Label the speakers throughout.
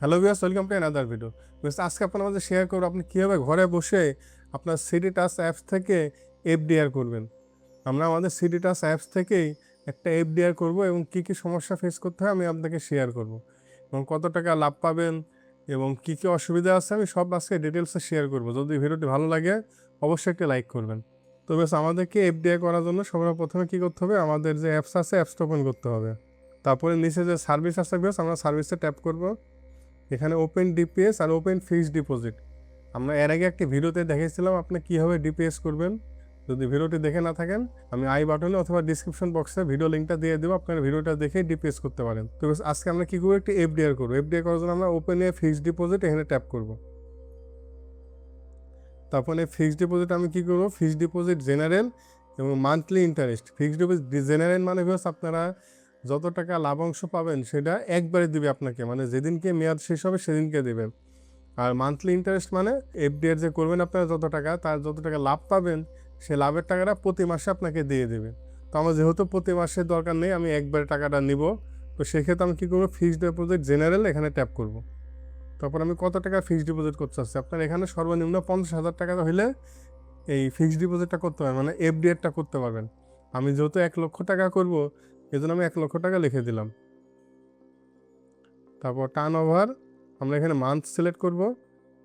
Speaker 1: Hello viewers, welcome to another video. আজকে আপনার মাঝে শেয়ার করব আপনি কীভাবে ঘরে বসে আপনার সিটি টাচ অ্যাপস থেকে এফডিআর করবেন। আমরা আমাদের সিটি টাচ অ্যাপস থেকেই একটা এফডিআর করব এবং কী কী সমস্যা ফেস করতে হয় আমি আপনাকে শেয়ার করব, এবং কত টাকা লাভ পাবেন এবং কী কী অসুবিধা আছে আমি সব আজকে ডিটেলসে শেয়ার করব। যদি ভিডিওটি ভালো লাগে অবশ্যই একটি লাইক করবেন। তো আমাদেরকে এফডিআর করার জন্য সবার প্রথমে কী করতে হবে, আমাদের যে অ্যাপস আছে অ্যাপসটা ওপেন করতে হবে। তারপরে নিচে যে সার্ভিস আছে আমরা সার্ভিসে ট্যাপ করব। এখানে ওপেন ডিপিএস আর ওপেন ফিক্সড ডিপোজিট আমরা এর আগে একটি ভিডিওতে দেখেছিলাম আপনি কীভাবে ডিপিএস করবেন। যদি ভিডিওটি দেখে না থাকেন আমি আই বাটনে অথবা ডিসক্রিপশন বক্সে ভিডিও লিঙ্কটা দিয়ে দেবো, আপনারা ভিডিওটা দেখে ডিপিএস করতে পারেন। তো আজকে আমরা কী করবো, একটি এফডিআর করবো। এফডিআর করার জন্য আমরা ওপেন এ ফিক্সড ডিপোজিট এখানে ট্যাপ করব। তারপরে ফিক্সড ডিপোজিট আমি কী করবো, ফিক্সড ডিপোজিট জেনারেল এবং monthly interest. Fixed deposit general মানে আপনারা যত টাকা লাভাংশ পাবেন সেটা একবারে দিবে আপনাকে, মানে যেদিনকে মেয়াদ শেষ হবে সেদিনকে দেবে। আর মান্থলি ইন্টারেস্ট মানে এফডিআর যে করবেন আপনারা যত টাকা, তার যত টাকা লাভ পাবেন সে লাভের টাকাটা প্রতি মাসে আপনাকে দিয়ে দেবে। তো আমার যেহেতু প্রতি মাসের দরকার নেই, আমি একবারে টাকাটা নিব, তো সেক্ষেত্রে আমি কী করবো, ফিক্সড ডিপোজিট জেনারেল এখানে ট্যাপ করব। তারপর আমি কত টাকা ফিক্সড ডিপোজিট করতে চাচ্ছি, আপনার এখানে সর্বনিম্ন 50,000 টাকা হলে এই ফিক্সড ডিপোজিটটা করতে পারবেন, মানে এফডিআরটা করতে পারবেন। আমি যেহেতু 1 লক্ষ টাকা করব এই জন্য আমি 1 লক্ষ টাকা লিখে দিলাম। তারপর টার্ন ওভার আমরা এখানে মান্থ সিলেক্ট করব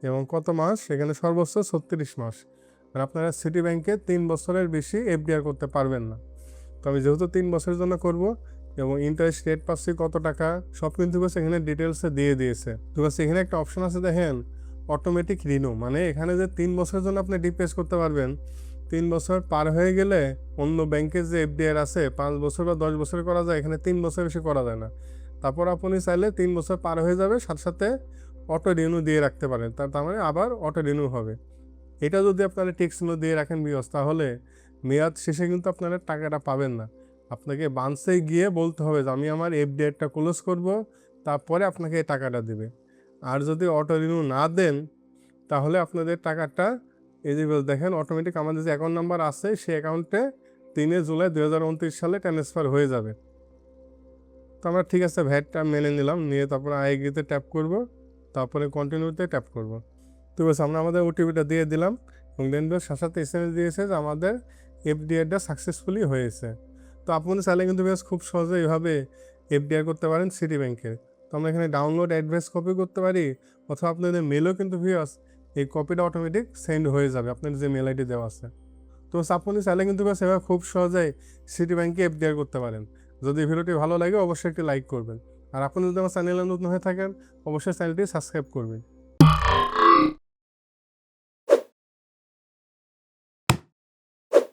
Speaker 1: এবং কত মাস, এখানে সর্বোচ্চ 36 মাস। আর আপনারা সিটি ব্যাংকে 3 বছরের বেশি এফডিআর করতে পারবেন না। তো আমি যেহেতু 3 বছরের জন্য করব এবং ইন্টারেস্ট রেট পাচ্ছি কত টাকা সব কিন্তু এখানে ডিটেলসে দিয়ে দিয়েছে। তো এখানে একটা অপশন আছে দেখেন, অটোমেটিক রিনিউ, মানে এখানে যে 3 বছরের জন্য আপনি ডিপিএস করতে পারবেন। 3 বছর পার হয়ে গেলে অন্য ব্যাংকের যে এফডিআর আছে 5 বছর বা 10 বছর করা যায়, এখানে 3 বছর বেশি করা যায় না। তারপর আপনি চাইলে 3 বছর পার হয়ে যাবে সাথে সাথে অটো রিনিউ দিয়ে রাখতে পারেন, তার মানে আবার অটো রিনিউ হবে। এটা যদি আপনারা টেক্সট দিয়ে রাখেন বিকজ, তাহলে মেয়াদ শেষে কিন্তু আপনারা টাকাটা পাবেন না। আপনাকে বান্সে গিয়ে বলতে হবে যে আমি আমার এফডিআরটা ক্লোজ করব, তারপরে আপনাকে এই টাকাটা দেবে। আর যদি অটো রিনিউ না দেন তাহলে আপনাদের টাকাটা এই যে দেখেন অটোমেটিক আমাদের যে অ্যাকাউন্ট নাম্বার আছে সেই অ্যাকাউন্টে 3 জুলাই 2029 সালে ট্রান্সফার হয়ে যাবে। তো আমরা ঠিক আছে ভ্যাটটা মেনে নিলাম, নিয়ে তারপরে আই এগ্রিতে ট্যাপ করব, তারপরে কন্টিনিউতে ট্যাপ করব। তো আমরা আমাদের ওটিপিটা দিয়ে দিলাম এবং দেন সাথে সাথে এসএমএস দিয়েছে যে আমাদের এফডিআরটা সাকসেসফুলি হয়েছে। তো আপনি চাইলে কিন্তু খুব সহজে এইভাবে এফডিআর করতে পারেন সিটি ব্যাংকের। তো আমরা এখানে ডাউনলোড অ্যাডভাইস কপি করতে পারি, অথবা আপনাদের মেলও কিন্তু এই কপিটা অটোমেটিক সেন্ড হয়ে যাবে আপনার যে মেল আইডি দেওয়া আছে। তো আপনি চাইলে কিন্তু এভাবে খুব সহজেই সিটি ব্যাংকে এফডিআর করতে পারেন। যদি ভিডিওটি ভালো লাগে অবশ্যই একটি লাইক করবেন, আর আপনি যদি আমার চ্যানেলে নতুন হয়ে থাকেন অবশ্যই চ্যানেলটি সাবস্ক্রাইব করবেন।